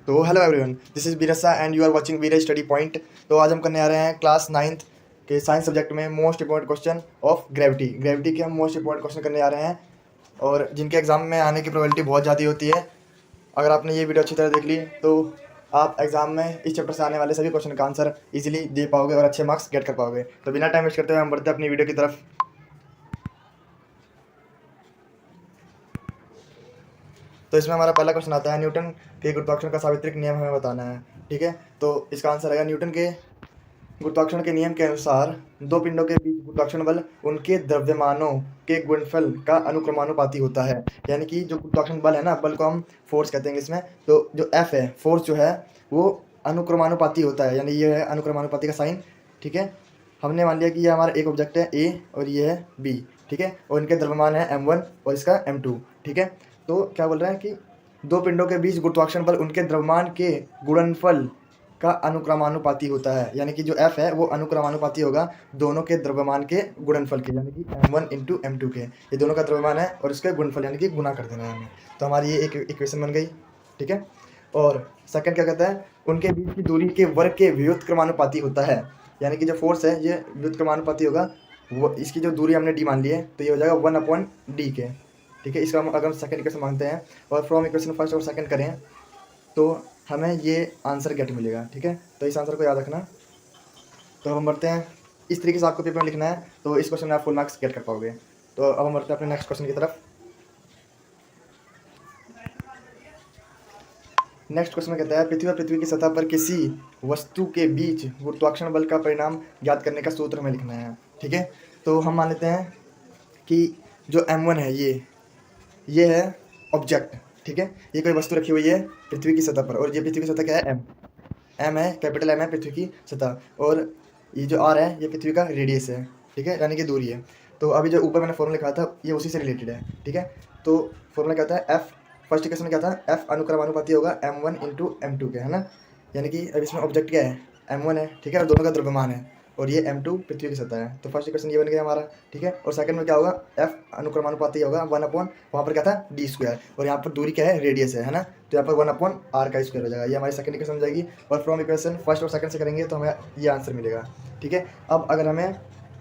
तो hello everyone, this is Birsa and you are watching Birsa study point. तो आज हम करने आ रहे हैं क्लास 9th के साइंस सब्जेक्ट में most important question of gravity के हम मोस्ट इंपॉर्टेंट क्वेश्चन करने आ रहे हैं और जिनके एग्जाम में आने की प्रोबेबिलिटी बहुत ज़्यादा होती है। अगर आपने ये वीडियो अच्छी तरह देख ली तो आप एग्जाम में इस चैप्टर से आने वाले सभी क्वेश्चन का आंसर इजीली दे पाओगे और अच्छे मार्क्स गेट कर पाओगे। तो बिना टाइम वेस्ट करते हुए हम बढ़ते हैं अपनी वीडियो की तरफ। तो इसमें हमारा पहला क्वेश्चन आता है, न्यूटन के गुरुत्वाकर्षण का सार्वत्रिक नियम हमें बताना है। ठीक है, तो इसका आंसर है न्यूटन के गुरुत्वाकर्षण के नियम के अनुसार दो पिंडों के बीच गुरुत्वाकर्षण बल उनके द्रव्यमानों के गुणनफल का अनुक्रमानुपाती होता है। यानी कि जो गुरुत्वाकर्षण बल है ना, बल को हम फोर्स कहते हैं इसमें, तो जो एफ है फोर्स जो है वो अनुक्रमानुपाती होता है, यानी ये है अनुक्रमानुपाती का साइन। ठीक है, हमने मान लिया कि ये हमारा एक ऑब्जेक्ट है ए और ये है बी। ठीक है, और इनके द्रव्यमान है m1 और इसका m2। ठीक है, तो क्या बोल रहा है कि दो पिंडों के बीच गुरुत्वाकर्षण बल उनके द्रव्यमान के गुणनफल का अनुक्रमानुपाती होता है। यानी कि जो f है वो अनुक्रमानुपाती होगा दोनों के द्रव्यमान के गुणनफल के, यानी कि m1 इंटू m2 के। ये दोनों का द्रव्यमान है और इसके गुणनफल यानी कि गुना कर देना है हमें। तो हमारी ये एक इक्वेशन बन गई। ठीक है, और सेकंड क्या कहता है, उनके बीच की दूरी के वर्ग के व्युत्क्रमानुपाती होता है। यानी कि जो फोर्स है ये व्युत्क्रमानुपाती होगा, वो इसकी जो दूरी हमने डी मान ली है तो ये हो जाएगा 1/d के। ठीक है, इसका हम अगर सेकंड इक्वेशन मांगते हैं और फ्रॉम इक्वेशन फर्स्ट और सेकंड करें तो हमें ये आंसर गेट मिलेगा। ठीक है, तो इस आंसर को याद रखना। तो हम बढ़ते हैं, इस तरीके से आपको पेपर में लिखना है तो इस क्वेश्चन में आप फुल मार्क्स गेट कर पाओगे। तो अब हम बढ़ते हैं अपने नेक्स्ट क्वेश्चन की तरफ। नेक्स्ट क्वेश्चन में कहता है, पृथ्वी की सतह पर किसी वस्तु के बीच गुरुत्वाकर्षण बल का परिणाम ज्ञात करने का सूत्र हमें लिखना है। ठीक है, तो हम मान लेते हैं कि जो m1 है ये है ऑब्जेक्ट। ठीक है, ये कोई वस्तु रखी हुई है पृथ्वी की सतह पर और ये पृथ्वी की सतह क्या है, m है, कैपिटल M है पृथ्वी की सतह, और ये जो r है ये पृथ्वी का रेडियस है। ठीक है, यानी कि दूरी है। तो अभी जो ऊपर मैंने फॉर्मूला लिखा था ये उसी से रिलेटेड है। ठीक है, तो फॉर्मूला क्या था, f फर्स्ट इक्वेशन में क्या था, f अनुक्रमानुपाती होगा m1 इंटू m2 के, है ना। यानी कि अब इसमें ऑब्जेक्ट क्या है, m1 है। ठीक है, और दोनों का द्रव्यमान है और ये m2 पृथ्वी की सतह है। तो फर्स्ट इक्वेशन ये बन गया हमारा। ठीक है, और सेकंड में क्या होगा, f अनुक्रमानुपाती होगा 1/, वहाँ पर क्या था d², और यहाँ पर दूरी क्या है, रेडियस है ना, तो यहाँ पर 1/r का स्क्वायर हो जाएगा। ये हमारी सेकंड इक्वेशन हो जाएगी। और फ्रॉम इक्वेशन फर्स्ट और सेकंड से करेंगे तो हमें ये आंसर मिलेगा। ठीक है, अब अगर हमें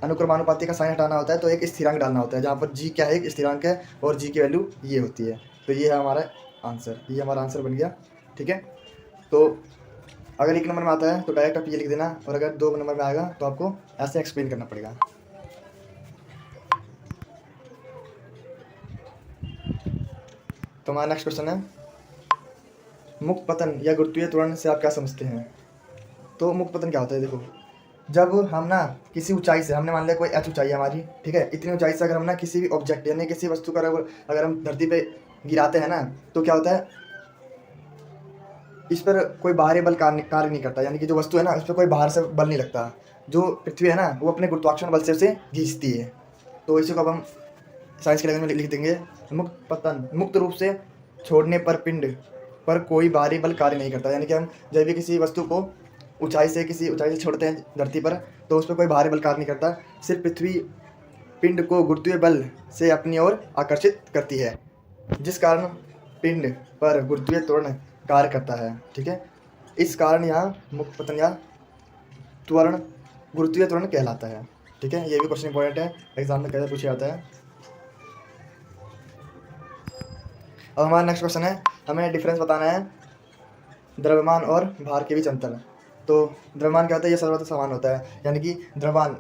अनुक्रमानुपाती का साइन हटाना होता है तो एक स्थिरांक डालना होता है, जहाँ पर g क्या है, एक स्थिरांक है और g की वैल्यू ये होती है। तो ये है हमारा आंसर, ये हमारा आंसर बन गया। ठीक है, तो अगर एक नंबर में आता है तो डायरेक्ट आप ये लिख देना, और अगर 2 नंबर में आएगा तो आपको ऐसे एक्सप्लेन करना पड़ेगा। तो हमारा नेक्स्ट क्वेश्चन है, मुक्त पतन या गुरुत्वीय त्वरण से आप क्या समझते हैं। तो मुक्त पतन क्या होता है, देखो जब हम ना किसी ऊंचाई से, हमने मान लिया कोई h ऊंचाई है हमारी, ठीक है, इतनी ऊंचाई से अगर हम ना किसी भी ऑब्जेक्ट यानी किसी वस्तु का अगर हम धरती पे गिराते हैं ना तो क्या होता है, इस पर कोई बाहरी बल कार्य नहीं करता। यानी कि जो वस्तु है ना उस पर कोई बाहर से बल नहीं लगता। जो पृथ्वी है ना वो अपने गुरुत्वाकर्षण बल से उसे खींचती है। तो इसी को अब हम साइंस के लैंग्वेज में लिख देंगे, मुक्त पतन, मुक्त रूप से छोड़ने पर पिंड पर कोई बाहरी बल कार्य नहीं करता। यानी कि हम जब भी किसी वस्तु को किसी ऊंचाई से छोड़ते हैं धरती पर तो उस पर कोई बाहरी बल कार्य नहीं करता, सिर्फ पृथ्वी पिंड को गुरुत्वीय बल से अपनी ओर आकर्षित करती है, जिस कारण पिंड पर गुरुत्वीय त्वरण कार्य करता है। ठीक है, इस कारण यहाँ मुक्त पतन या त्वरण गुरुत्वीय त्वरण कहलाता है। ठीक है, ये भी क्वेश्चन इंपॉर्टेंट है, एग्जाम में कैसे पूछा जाता है। अब हमारा नेक्स्ट क्वेश्चन है, हमें डिफरेंस बताना है द्रव्यमान और भार के बीच अंतर। तो द्रव्यमान क्या होता है, ये सर्वत्र समान होता है। यानी कि द्रव्यमान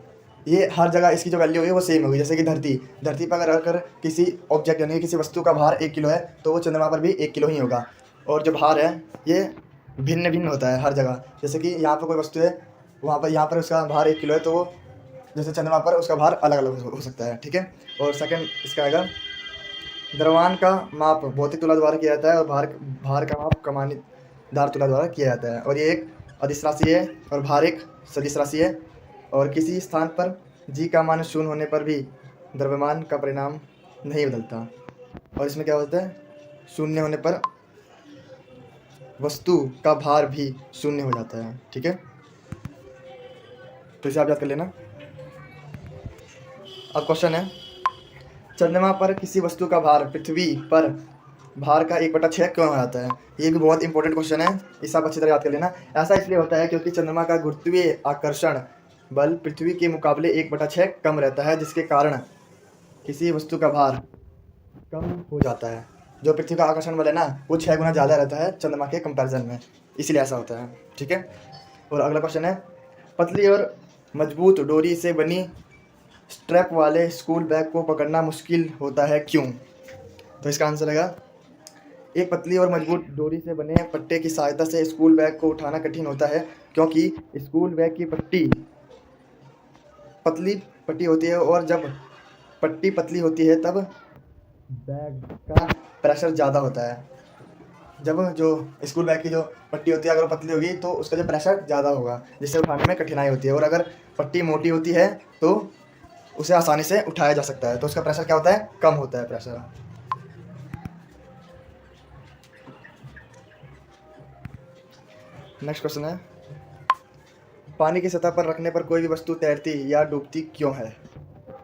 ये हर जगह इसकी जो वैल्यू होगी वो सेम होगी। जैसे कि धरती पर अगर किसी ऑब्जेक्ट यानी कि किसी वस्तु का भार 1 किलो है तो वो चंद्रमा पर भी 1 किलो ही होगा। और जो भार है ये भिन्न भिन्न होता है हर जगह। जैसे कि यहाँ पर कोई वस्तु है, यहाँ पर उसका भार 1 किलो है, तो वो जैसे चंद्रमा पर उसका भार अलग अलग हो सकता है। ठीक है, और सेकंड इसका आएगा, द्रव्यमान का माप भौतिक तुला द्वारा किया जाता है और भार का माप कमानीदार तुला द्वारा किया जाता है। और ये एक अदिश राशि है और भार एक सदिश राशि है। और किसी स्थान पर g का मान 0 होने पर भी द्रव्यमान का परिणाम नहीं बदलता। और इसमें क्या होता है, 0 होने पर वस्तु का भार भी 0 हो जाता है। ठीक है, तो इसे आप याद कर लेना। अब क्वेश्चन है, चंद्रमा पर किसी वस्तु का भार पृथ्वी पर भार का 1/6 क्यों हो जाता है? ये भी बहुत इंपॉर्टेंट क्वेश्चन है, इसे आप अच्छी तरह याद कर लेना। ऐसा इसलिए होता है क्योंकि चंद्रमा का गुरुत्वीय आकर्षण बल पृथ्वी के मुकाबले 1/6 कम रहता है, जिसके कारण किसी वस्तु का भार कम हो जाता है। जो पृथ्वी का आकर्षण बल है ना, वो 6 गुना ज़्यादा रहता है चंद्रमा के कंपैरिजन में, इसीलिए ऐसा होता है। ठीक है। और अगला क्वेश्चन है, पतली और मजबूत डोरी से बनी स्ट्रैप वाले स्कूल बैग को पकड़ना मुश्किल होता है, क्यों? तो इसका आंसर है, एक पतली और मजबूत डोरी से बने पट्टे की सहायता से स्कूल बैग को उठाना कठिन होता है, क्योंकि स्कूल बैग की पतली पट्टी होती है, और जब पट्टी पतली होती है तब बैग का प्रेशर ज़्यादा होता है। जब जो स्कूल बैग की जो पट्टी होती है अगर वो पतली होगी तो उसका जो प्रेशर ज़्यादा होगा, जिससे उठाने में कठिनाई होती है। और अगर पट्टी मोटी होती है तो उसे आसानी से उठाया जा सकता है, तो उसका प्रेशर क्या होता है? कम होता है प्रेशर। नेक्स्ट क्वेश्चन है, पानी की सतह पर रखने पर कोई भी वस्तु तैरती या डूबती क्यों है?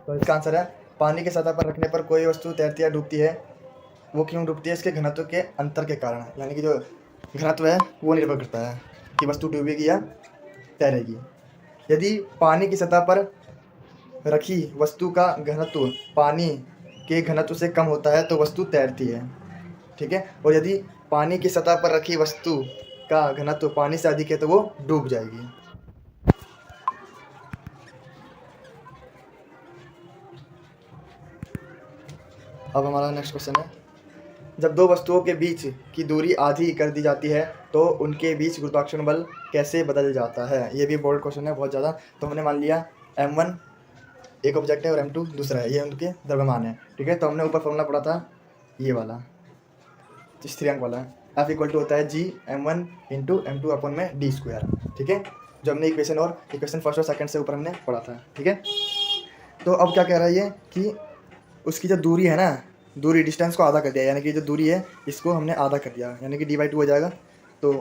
तो इसका आंसर है, पानी की सतह पर रखने पर कोई वस्तु तैरती या डूबती है, वो क्यों डूबती है? इसके घनत्व के अंतर के कारण। यानी कि जो घनत्व है वो निर्भर करता है कि वस्तु डूबेगी या तैरेगी। यदि पानी की सतह पर रखी वस्तु का घनत्व पानी के घनत्व से कम होता है तो वस्तु तैरती है। ठीक है। और यदि पानी की सतह पर रखी वस्तु का घनत्व पानी से अधिक है तो वो डूब जाएगी। अब हमारा नेक्स्ट क्वेश्चन है, जब दो वस्तुओं के बीच की दूरी आधी कर दी जाती है तो उनके बीच गुरुत्वाकर्षण बल कैसे बदल जाता है? ये भी बोर्ड क्वेश्चन है बहुत ज़्यादा। तो हमने मान लिया m1 एक ऑब्जेक्ट है और m2 दूसरा है, ये उनके द्रव्यमान है। ठीक है। तो हमने ऊपर फॉर्मूला पढ़ा था ये वाला, स्थिरांक वाला, F इक्वल टू होता है g m1 into m2 upon में d स्क्वायर। ठीक है। जो हमने इक्वेशन फर्स्ट और सेकंड से ऊपर हमने पढ़ा था। ठीक है। तो अब क्या कह रहा है ये कि उसकी जो दूरी है ना, दूरी डिस्टेंस को आधा कर दिया, यानी कि जो दूरी है इसको हमने आधा कर दिया, यानी कि d/2 हो जाएगा। तो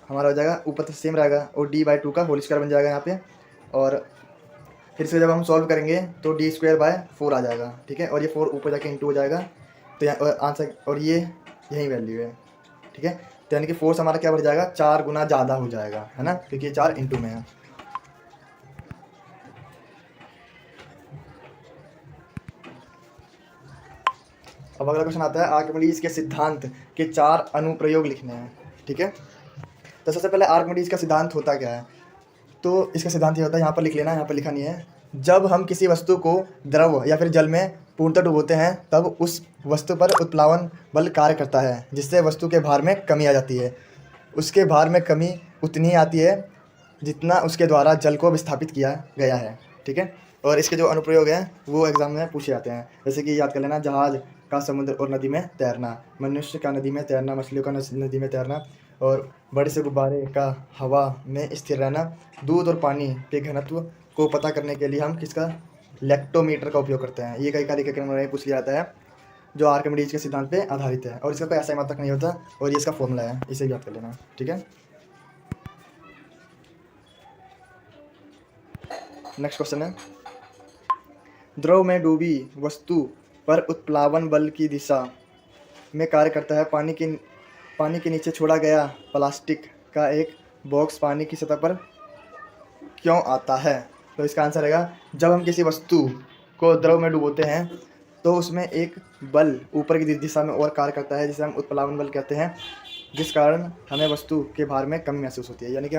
हमारा हो जाएगा ऊपर तो सेम रहेगा और d/2 का होल स्क्वायर बन जाएगा यहाँ पे। और फिर से जब हम सॉल्व करेंगे तो d²/4 आ जाएगा। ठीक है। और ये 4 ऊपर जाके इंटू हो जाएगा, तो आंसर, और ये यही वैल्यू है। ठीक है। तो यानी कि फोर्स हमारा क्या बढ़ जाएगा? 4 गुना ज़्यादा हो जाएगा, है ना, क्योंकि 4 इंटू में है। अब अगला क्वेश्चन आता है, आर्किमिडीज के सिद्धांत के 4 अनुप्रयोग लिखने हैं। ठीक है। तो सबसे पहले आर्किमिडीज का सिद्धांत होता क्या है? तो इसका सिद्धांत ये होता है, यहाँ पर लिख लेना, यहाँ पर लिखा नहीं है। जब हम किसी वस्तु को द्रव या फिर जल में पूर्णतः डुबोते हैं तब उस वस्तु पर उत्प्लावन बल कार्य करता है, जिससे वस्तु के भार में कमी आ जाती है। उसके भार में कमी उतनी आती है जितना उसके द्वारा जल को विस्थापित किया गया है। ठीक है। और इसके जो अनुप्रयोग हैं वो एग्जाम में पूछे जाते हैं, जैसे कि याद कर लेना, जहाज का समुद्र और नदी में तैरना, मनुष्य का नदी में तैरना, मछलियों का नदी में तैरना, और बड़े से गुब्बारे का हवा में स्थिर रहना। दूध और पानी के घनत्व को पता करने के लिए हम किसका? लेक्टोमीटर का उपयोग करते हैं। ये कई कार्यक्रम में पूछ लिया जाता है, जो आर्किमिडीज के सिद्धांत पे आधारित है, और इसका कोई ऐसा मात्रक नहीं होता, और ये इसका फॉर्मूला है, इसे भी याद कर लेना। ठीक है। नेक्स्ट क्वेश्चन है, द्रव में डूबी वस्तु पर उत्प्लावन बल की दिशा में कार्य करता है। पानी के नीचे छोड़ा गया प्लास्टिक का एक बॉक्स पानी की सतह पर क्यों आता है? तो इसका आंसर रहेगा, जब हम किसी वस्तु को द्रव में डुबोते हैं तो उसमें एक बल ऊपर की दिशा में और कार्य करता है, जिसे हम उत्प्लावन बल कहते हैं, जिस कारण हमें वस्तु के भार में कमी महसूस होती है। यानी कि